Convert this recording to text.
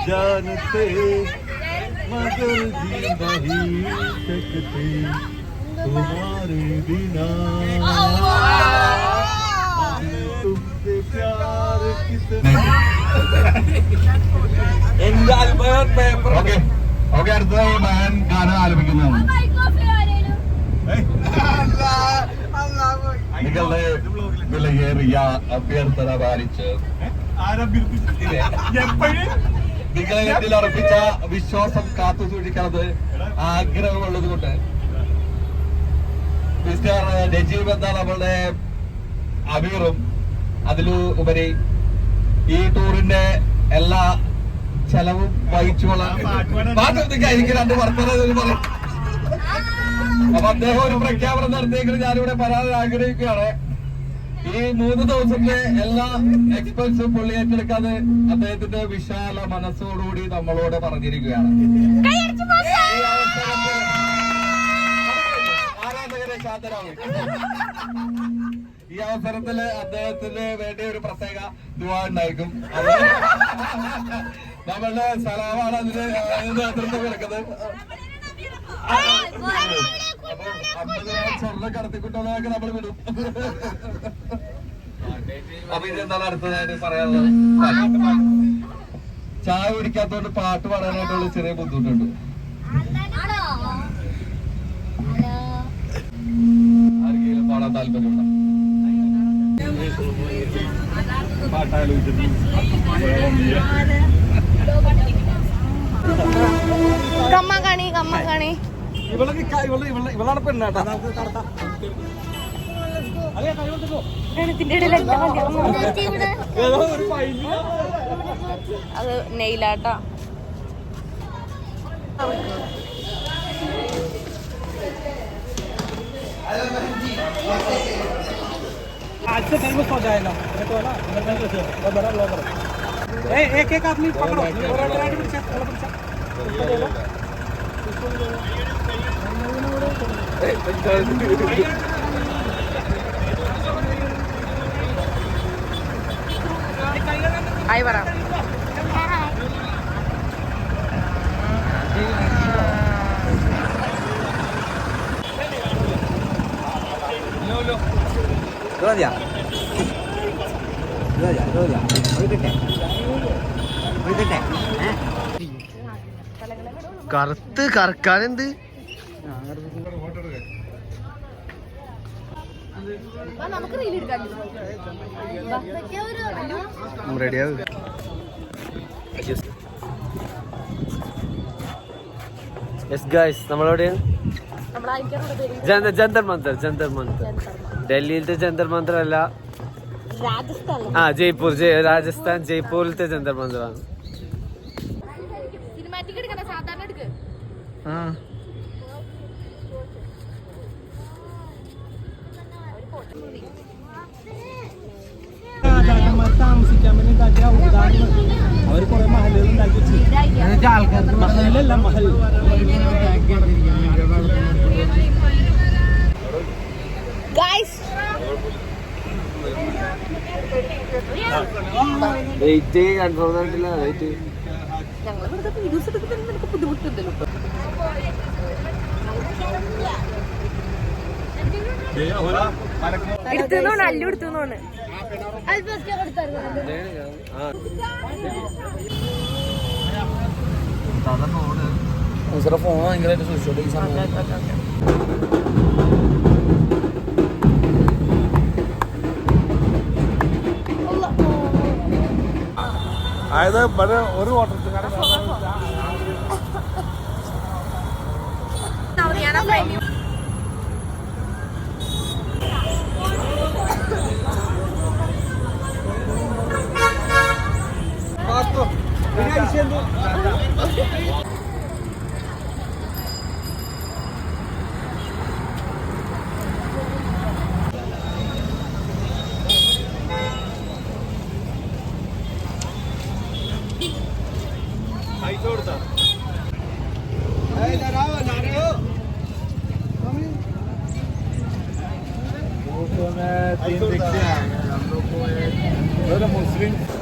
जानते मगर जी नहीं सकते तुम्हारे बिना तुमसे प्यार कितना പേപ്പർ ഓക്കെ ഓക്കെ അടുത്തതായി മകൻ ഗാനം ആലപിക്കുന്നതാണ് നിങ്ങളുടെ വിലയേറിയ അഭ്യർത്ഥന പാലിച്ച് നിങ്ങളെ എന്നിൽ അർപ്പിച്ച വിശ്വാസം കാത്തു സൂക്ഷിക്കുന്നത് ആഗ്രഹമുള്ളത് കൊണ്ട് മിസ്റ്റർ നജീബ് എന്ന നമ്മളുടെ അമീറും അതിലുപരി ഈ ടൂറിന്റെ എല്ലാ ചെലവും വഹിച്ചോളാം. എനിക്ക് രണ്ട് വർത്തമാനം പറയും. അപ്പൊ അദ്ദേഹം ഒരു പ്രഖ്യാപനം നടത്തിയെങ്കിലും ഞാനിവിടെ പറയാൻ ആഗ്രഹിക്കുകയാണ്. ഈ 3 ദിവസത്തെ എല്ലാ എക്സ്പെൻസും പുള്ളി ഏറ്റെടുക്കാതെ അദ്ദേഹത്തിന്റെ വിശാല മനസ്സോടുകൂടി നമ്മളോട് പറഞ്ഞിരിക്കുകയാണ്. ഈ അവസരത്തിൽ ആരാധകരെ ശാന്തരാകും. ഈ അവസരത്തില് അദ്ദേഹത്തിന് വേണ്ടി ഒരു പ്രത്യേക ദുആ ഉണ്ടായിരിക്കും. നമ്മളുടെ സലാമാണ് അതിന് നേതൃത്വം കൊടുക്കുന്നത്. അപ്പൊ 50,000 സ്വർണ്ണം കടത്തിക്കൊണ്ടൊക്കെ നമ്മൾ വിടും. അപ്പൊ ഇതെന്താണ് അടുത്തതായിട്ട് പറയാനുള്ളത്? ചായ കുടിക്കാത്തോണ്ട് പാട്ട് പാടാനായിട്ടുള്ള ചെറിയ ബുദ്ധിമുട്ടുണ്ട്. ആർക്കെങ്കിലും പാടാൻ താല്പര്യമുണ്ടോ? കമ്മ കാണി ഇവളാണ് പെണ്ണാട്ടാ. അത് നെയിലാട്ടാ. आज से फेमस हो जाएगा ये तो है ना बहुत बड़ा ब्लॉगर है। एक एक आदमी पकड़ो और राइट में चेक थोड़ा चेक आई बरा കറുത്ത് കറക്കാനെന്ത് റെഡിയാവും. നമ്മളെവിടെയാണ്? ജന്തർ മന്ദർ. ഡൽഹിയിലത്തെ ജന്തർ മന്ദർ അല്ല, ജയ്പൂർ രാജസ്ഥാൻ ജയ്പൂരിലത്തെ ജന്തർ മന്ദറാണ്. താമസിക്കാൻ വേണ്ടി ഉണ്ടാക്കിയ അവർ കുറെ മഹലുകൾ ഉണ്ടാക്കി വെച്ചു. മഹലല്ല മഹൽ. എടുത്തോണ്ട് അല്ലു എടുത്തോണ്ട് ഫോൺ ഭയങ്കരമായിട്ട് സൂക്ഷിച്ചോട്ടെ ഈ സമയം. അതായത് ഇവിടെ ഒരു ഓട്ടർക്കാരൻ तीन दिखते हैं हम लोग को, एक मुस्लिम